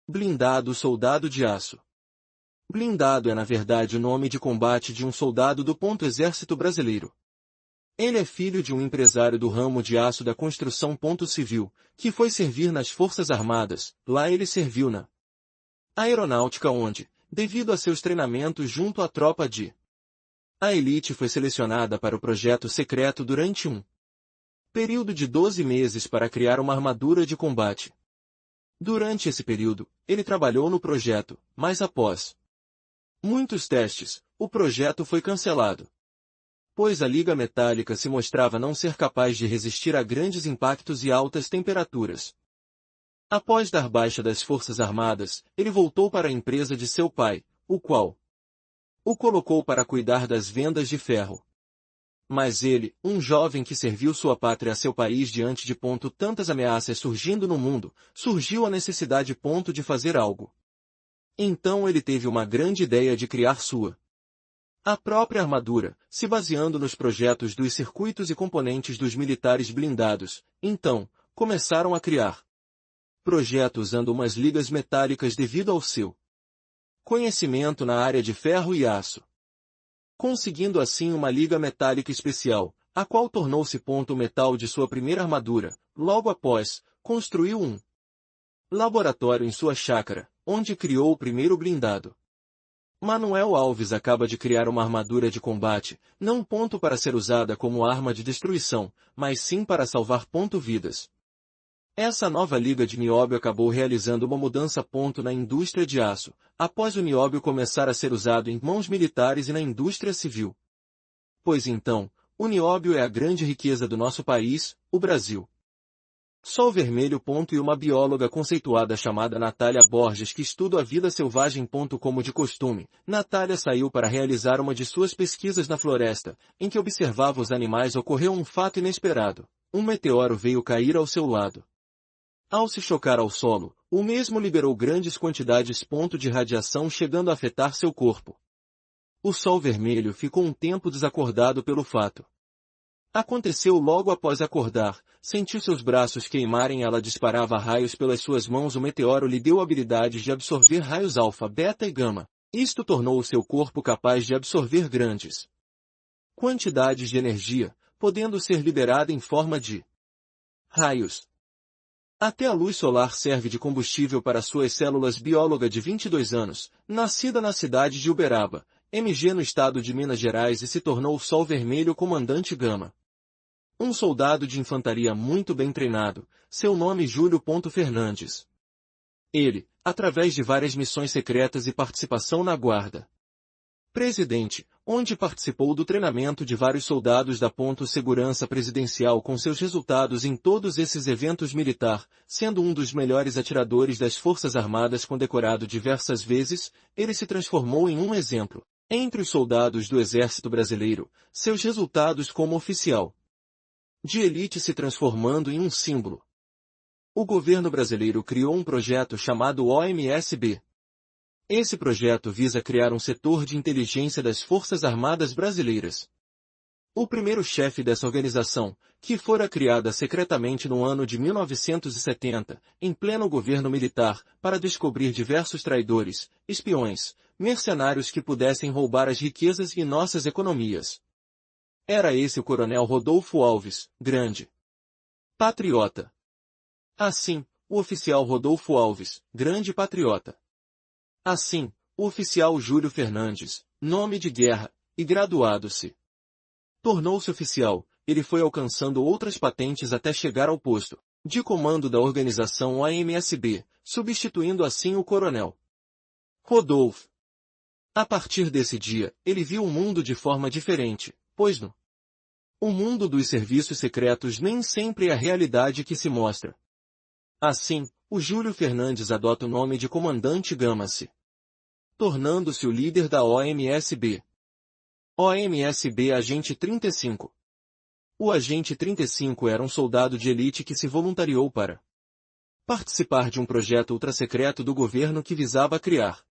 Blindado soldado de aço. Blindado é na verdade o nome de combate de um soldado do Exército Brasileiro. Ele é filho de um empresário do ramo de aço da construção civil, que foi servir nas Forças Armadas. Lá ele serviu na aeronáutica onde, devido a seus treinamentos junto à tropa de a elite foi selecionada para o projeto secreto durante um período de 12 meses para criar uma armadura de combate. Durante esse período, ele trabalhou no projeto, mas após muitos testes, o projeto foi cancelado, pois a liga metálica se mostrava não ser capaz de resistir a grandes impactos e altas temperaturas. Após dar baixa das Forças Armadas, ele voltou para a empresa de seu pai, o qual o colocou para cuidar das vendas de ferro. Mas ele, um jovem que serviu sua pátria a seu país diante de tantas ameaças surgindo no mundo, surgiu a necessidade de fazer algo. Então ele teve uma grande ideia de criar a própria armadura, se baseando nos projetos dos circuitos e componentes dos militares blindados. Então, começaram a criar projetos usando umas ligas metálicas devido ao seu conhecimento na área de ferro e aço, conseguindo assim uma liga metálica especial, a qual tornou-se o metal de sua primeira armadura. Logo após, construiu um laboratório em sua chácara, onde criou o primeiro blindado. Manuel Alves acaba de criar uma armadura de combate, não para ser usada como arma de destruição, mas sim para salvar vidas. Essa nova liga de nióbio acabou realizando uma mudança na indústria de aço, após o nióbio começar a ser usado em mãos militares e na indústria civil. Pois então, o nióbio é a grande riqueza do nosso país, o Brasil. Sol vermelho. E uma bióloga conceituada chamada Natália Borges que estuda a vida selvagem. Como de costume, Natália saiu para realizar uma de suas pesquisas na floresta, em que observava os animais. Ocorreu um fato inesperado. Um meteoro veio cair ao seu lado. Ao se chocar ao solo, o mesmo liberou grandes quantidades de radiação chegando a afetar seu corpo. O Sol vermelho ficou um tempo desacordado pelo fato. Aconteceu logo após acordar, sentiu seus braços queimarem. Ela disparava raios pelas suas mãos. O meteoro lhe deu habilidades de absorver raios alfa, beta e gama. Isto tornou o seu corpo capaz de absorver grandes quantidades de energia, podendo ser liberada em forma de raios. Até a luz solar serve de combustível para suas células. Bióloga de 22 anos, nascida na cidade de Uberaba, MG no estado de Minas Gerais e se tornou Sol Vermelho Comandante Gama. Um soldado de infantaria muito bem treinado, seu nome Júlio Fernandes. Ele, através de várias missões secretas e participação na Guarda Presidente, onde participou do treinamento de vários soldados da Segurança Presidencial com seus resultados em todos esses eventos militar, sendo um dos melhores atiradores das Forças Armadas condecorado diversas vezes, ele se transformou em um exemplo entre os soldados do Exército Brasileiro, seus resultados como oficial de elite se transformando em um símbolo. O governo brasileiro criou um projeto chamado OMSB. Esse projeto visa criar um setor de inteligência das Forças Armadas Brasileiras. O primeiro chefe dessa organização, que fora criada secretamente no ano de 1970, em pleno governo militar, para descobrir diversos traidores, espiões, mercenários que pudessem roubar as riquezas e nossas economias. Era esse o coronel Rodolfo Alves, grande patriota. Assim, o oficial Rodolfo Alves, grande patriota. Assim, o oficial Júlio Fernandes, nome de guerra, e graduado-se. Tornou-se oficial, ele foi alcançando outras patentes até chegar ao posto de comando da organização OMSB, substituindo assim o coronel Rodolfo. A partir desse dia, ele viu o mundo de forma diferente, pois o mundo dos serviços secretos nem sempre é a realidade que se mostra. Assim, o Júlio Fernandes adota o nome de Comandante Gama-se, tornando-se o líder da OMSB. OMSB Agente 35. O Agente 35 era um soldado de elite que se voluntariou para participar de um projeto ultrassecreto do governo que visava criar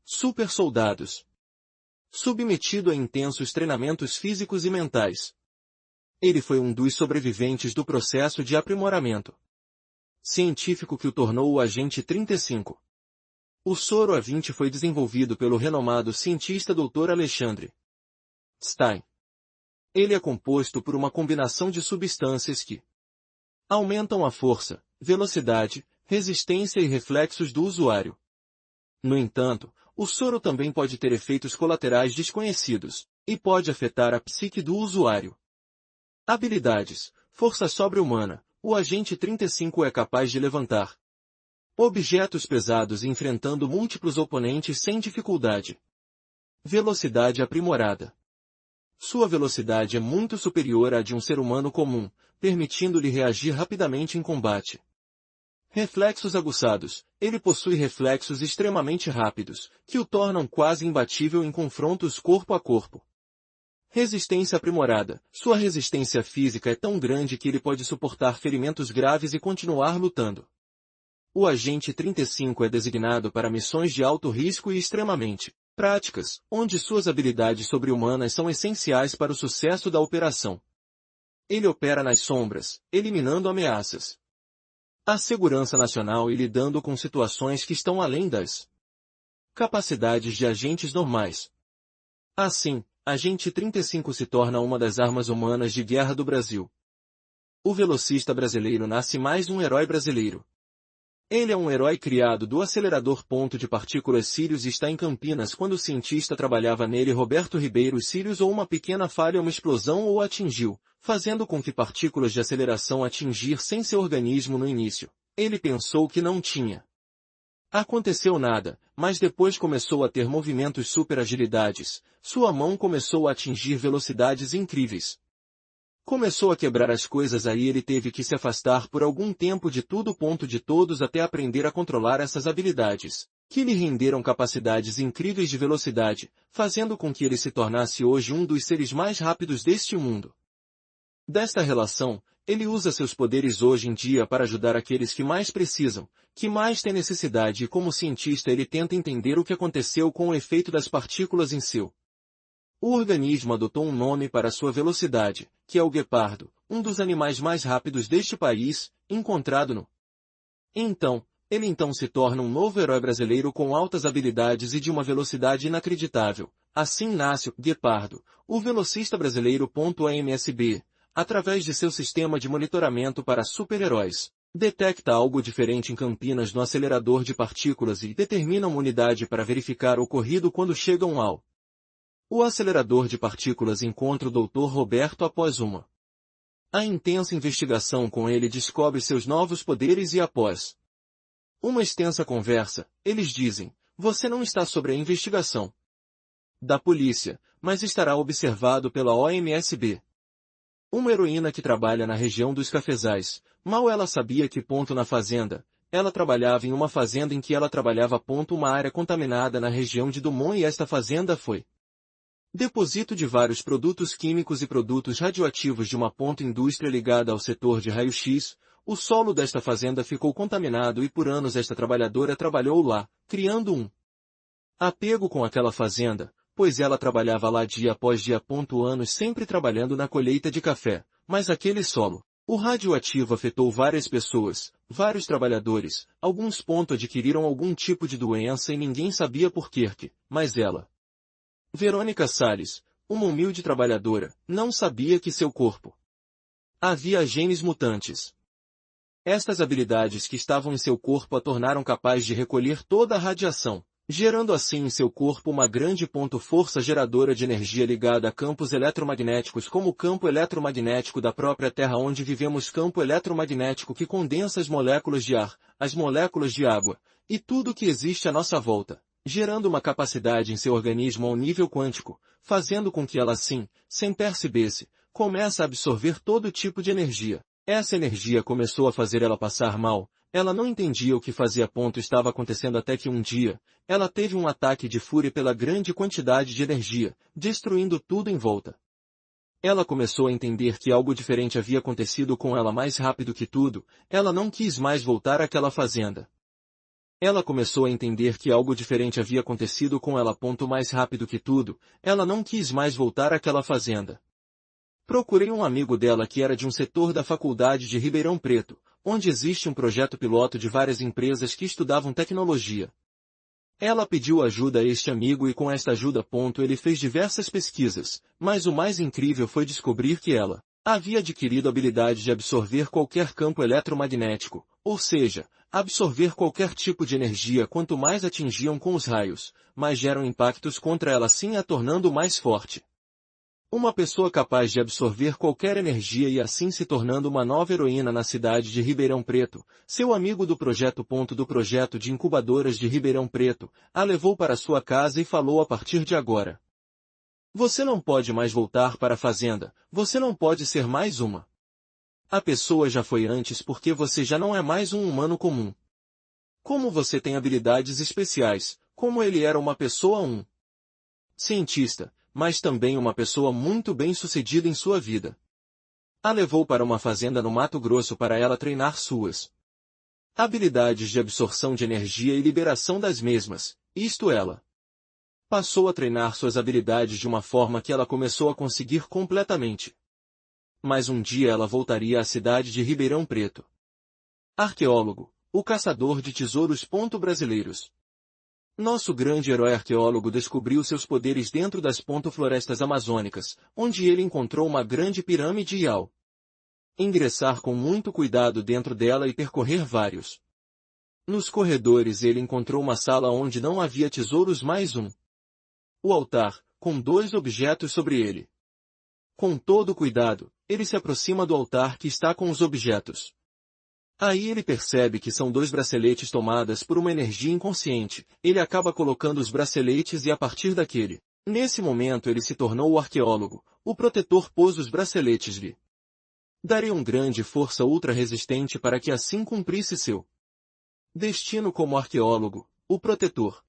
super soldados, submetido a intensos treinamentos físicos e mentais. Ele foi um dos sobreviventes do processo de aprimoramento científico que o tornou o Agente 35. O soro A20 foi desenvolvido pelo renomado cientista Dr. Alexandre Stein. Ele é composto por uma combinação de substâncias que aumentam a força, velocidade, resistência e reflexos do usuário. No entanto, o soro também pode ter efeitos colaterais desconhecidos, e pode afetar a psique do usuário. Habilidades: força sobre-humana. O agente 35 é capaz de levantar objetos pesados enfrentando múltiplos oponentes sem dificuldade. Velocidade aprimorada. Sua velocidade é muito superior à de um ser humano comum, permitindo-lhe reagir rapidamente em combate. Reflexos aguçados. Ele possui reflexos extremamente rápidos, que o tornam quase imbatível em confrontos corpo a corpo. Resistência aprimorada. Sua resistência física é tão grande que ele pode suportar ferimentos graves e continuar lutando. O agente 35 é designado para missões de alto risco e extremamente práticas, onde suas habilidades sobre-humanas são essenciais para o sucesso da operação. Ele opera nas sombras, eliminando ameaças. A segurança nacional e lidando com situações que estão além das capacidades de agentes normais. Assim, Agente 35 se torna uma das armas humanas de guerra do Brasil. O velocista brasileiro nasce mais um herói brasileiro. Ele é um herói criado do acelerador ponto de partículas Sirius e está em Campinas quando o cientista trabalhava nele Roberto Ribeiro Sirius ou uma pequena falha uma explosão ou atingiu, fazendo com que partículas de aceleração atingir sem seu organismo no início. Ele pensou que não tinha aconteceu nada, mas depois começou a ter movimentos super agilidades, sua mão começou a atingir velocidades incríveis. Começou a quebrar as coisas aí ele teve que se afastar por algum tempo de tudo ponto de todos até aprender a controlar essas habilidades, que lhe renderam capacidades incríveis de velocidade, fazendo com que ele se tornasse hoje um dos seres mais rápidos deste mundo. Desta relação, ele usa seus poderes hoje em dia para ajudar aqueles que mais precisam, que mais têm necessidade e como cientista ele tenta entender o que aconteceu com o efeito das partículas em seu o organismo adotou um nome para sua velocidade, que é o guepardo, um dos animais mais rápidos deste país, encontrado no. Ele se torna um novo herói brasileiro com altas habilidades e de uma velocidade inacreditável. Assim nasce o guepardo, o velocista brasileiro. AMSB, através de seu sistema de monitoramento para super-heróis, detecta algo diferente em Campinas no acelerador de partículas e determina uma unidade para verificar o ocorrido quando chegam ao o acelerador de partículas encontra o Dr. Roberto após uma intensa investigação com ele descobre seus novos poderes e após uma extensa conversa, eles dizem, você não está sob a investigação da polícia, mas estará observado pela OMSB. Uma heroína que trabalha na região dos cafezais, mal ela sabia que na fazenda, ela trabalhava em uma fazenda em que ela trabalhava uma área contaminada na região de Dumont e esta fazenda foi depósito de vários produtos químicos e produtos radioativos de uma indústria ligada ao setor de raio-x. O solo desta fazenda ficou contaminado e por anos esta trabalhadora trabalhou lá, criando um apego com aquela fazenda, pois ela trabalhava lá dia após dia. Anos sempre trabalhando na colheita de café, mas aquele solo, o radioativo afetou várias pessoas, vários trabalhadores, alguns adquiriram algum tipo de doença e ninguém sabia por quê, mas ela, Verônica Salles, uma humilde trabalhadora, não sabia que seu corpo havia genes mutantes. Estas habilidades que estavam em seu corpo a tornaram capaz de recolher toda a radiação, gerando assim em seu corpo uma grande força geradora de energia ligada a campos eletromagnéticos como o campo eletromagnético da própria Terra onde vivemos campo eletromagnético que condensa as moléculas de ar, as moléculas de água, e tudo que existe à nossa volta, gerando uma capacidade em seu organismo ao nível quântico, fazendo com que ela assim, sem perceber-se, comece a absorver todo tipo de energia. Essa energia começou a fazer ela passar mal, ela não entendia o que fazia. Estava acontecendo até que um dia, ela teve um ataque de fúria pela grande quantidade de energia, destruindo tudo em volta. Ela começou a entender que algo diferente havia acontecido com ela mais rápido que tudo, ela não quis mais voltar àquela fazenda. Ela começou a entender que algo diferente havia acontecido com ela. Mais rápido que tudo, ela não quis mais voltar àquela fazenda. Procurei um amigo dela que era de um setor da faculdade de Ribeirão Preto, onde existe um projeto piloto de várias empresas que estudavam tecnologia. Ela pediu ajuda a este amigo e com esta ajuda, ele fez diversas pesquisas, mas o mais incrível foi descobrir que ela havia adquirido a habilidade de absorver qualquer campo eletromagnético, ou seja, absorver qualquer tipo de energia quanto mais atingiam com os raios, mais geram impactos contra ela assim a tornando mais forte. Uma pessoa capaz de absorver qualquer energia e assim se tornando uma nova heroína na cidade de Ribeirão Preto, seu amigo do projeto de incubadoras de Ribeirão Preto, a levou para sua casa e falou a partir de agora. Você não pode mais voltar para a fazenda, você não pode ser mais uma. A pessoa já foi antes porque você já não é mais um humano comum. Como você tem habilidades especiais, como ele era uma pessoa cientista, mas também uma pessoa muito bem-sucedida em sua vida. A levou para uma fazenda no Mato Grosso para ela treinar suas habilidades de absorção de energia e liberação das mesmas, isto ela. Passou a treinar suas habilidades de uma forma que ela começou a conseguir completamente. Mas um dia ela voltaria à cidade de Ribeirão Preto. Arqueólogo, o caçador de tesouros. Brasileiros. Nosso grande herói arqueólogo descobriu seus poderes dentro das florestas amazônicas, onde ele encontrou uma grande pirâmide e ao ingressar com muito cuidado dentro dela e percorrer vários nos corredores ele encontrou uma sala onde não havia tesouros mais o altar, com 2 objetos sobre ele. Com todo cuidado, ele se aproxima do altar que está com os objetos. Aí ele percebe que são 2 braceletes tomadas por uma energia inconsciente, ele acaba colocando os braceletes e a partir daquele. Nesse momento ele se tornou o arqueólogo, o protetor pôs os braceletes lhe daria grande força ultra resistente para que assim cumprisse seu destino como arqueólogo, o protetor.